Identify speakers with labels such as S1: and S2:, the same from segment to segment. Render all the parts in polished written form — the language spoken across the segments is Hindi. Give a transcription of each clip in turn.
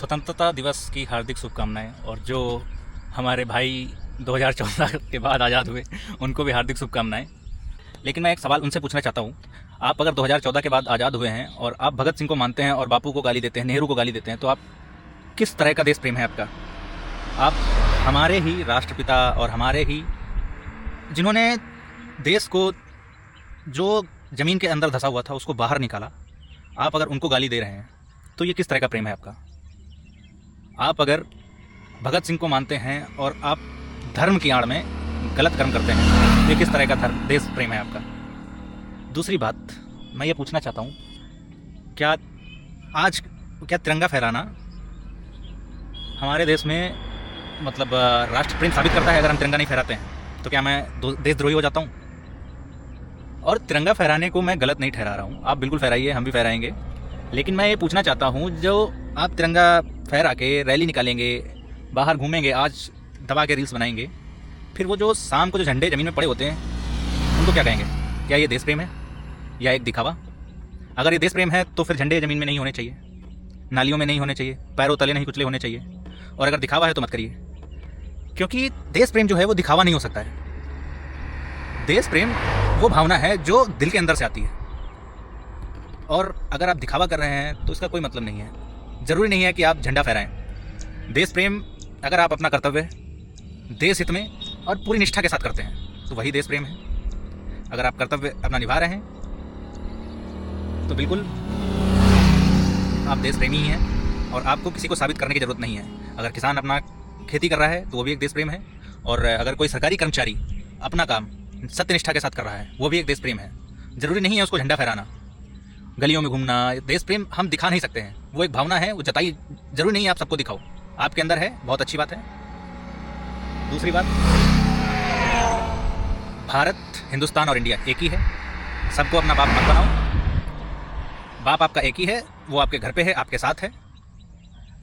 S1: स्वतंत्रता दिवस की हार्दिक शुभकामनाएं। और जो हमारे भाई 2014 के बाद आज़ाद हुए उनको भी हार्दिक शुभकामनाएं। लेकिन मैं एक सवाल उनसे पूछना चाहता हूं, आप अगर 2014 के बाद आज़ाद हुए हैं और आप भगत सिंह को मानते हैं और बापू को गाली देते हैं, नेहरू को गाली देते हैं, तो आप किस तरह का देश प्रेम है आपका? आप हमारे ही राष्ट्रपिता और हमारे ही जिन्होंने देश को जो ज़मीन के अंदर धंसा हुआ था उसको बाहर निकाला, आप अगर उनको गाली दे रहे हैं तो ये किस तरह का प्रेम है आपका? आप अगर भगत सिंह को मानते हैं और आप धर्म की आड़ में गलत कर्म करते हैं तो ये किस तरह का देश प्रेम है आपका? दूसरी बात मैं ये पूछना चाहता हूँ, क्या तिरंगा फहराना हमारे देश में मतलब राष्ट्र प्रेम साबित करता है? अगर हम तिरंगा नहीं फहराते हैं तो क्या मैं देशद्रोही हो जाता हूँ? और तिरंगा फहराने को मैं गलत नहीं ठहरा रहा हूँ, आप बिल्कुल फहराइए, हम भी फहराएंगे। लेकिन मैं ये पूछना चाहता हूँ, जो आप तिरंगा फहरा के रैली निकालेंगे, बाहर घूमेंगे, आज दबा के रील्स बनाएंगे, फिर वो जो शाम को जो झंडे ज़मीन में पड़े होते हैं उनको क्या कहेंगे? क्या ये देश प्रेम है या एक दिखावा? अगर ये देश प्रेम है तो फिर झंडे ज़मीन में नहीं होने चाहिए, नालियों में नहीं होने चाहिए, पैरों तले नहीं कुचले होने चाहिए। और अगर दिखावा है तो मत करिए, क्योंकि देश प्रेम जो है वो दिखावा नहीं हो सकता है। देश प्रेम वो भावना है जो दिल के अंदर से आती है, और अगर आप दिखावा कर रहे हैं तो इसका कोई मतलब नहीं है। ज़रूरी नहीं है कि आप झंडा फहराएं। देश प्रेम अगर आप अपना कर्तव्य देश हित में और पूरी निष्ठा के साथ करते हैं तो वही देश प्रेम है। अगर आप कर्तव्य अपना निभा रहे हैं तो बिल्कुल आप देश प्रेमी ही हैं और आपको किसी को साबित करने की ज़रूरत नहीं है। अगर किसान अपना खेती कर रहा है तो वो भी एक देश प्रेम है, और अगर कोई सरकारी कर्मचारी अपना काम सत्यनिष्ठा के साथ कर रहा है वो भी एक देश प्रेम है। ज़रूरी नहीं है उसको झंडा फहराना, गलियों में घूमना। देश प्रेम हम दिखा नहीं सकते हैं, वो एक भावना है, वो जताई ज़रूरी नहीं है आप सबको दिखाओ, आपके अंदर है, बहुत अच्छी बात है। दूसरी बात, भारत, हिंदुस्तान और इंडिया एक ही है, सबको अपना बाप मत बनाओ। बाप आपका एक ही है, वो आपके घर पे है, आपके साथ है।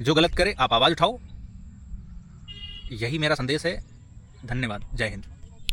S1: जो गलत करे आप आवाज़ उठाओ, यही मेरा संदेश है। धन्यवाद। जय हिंद।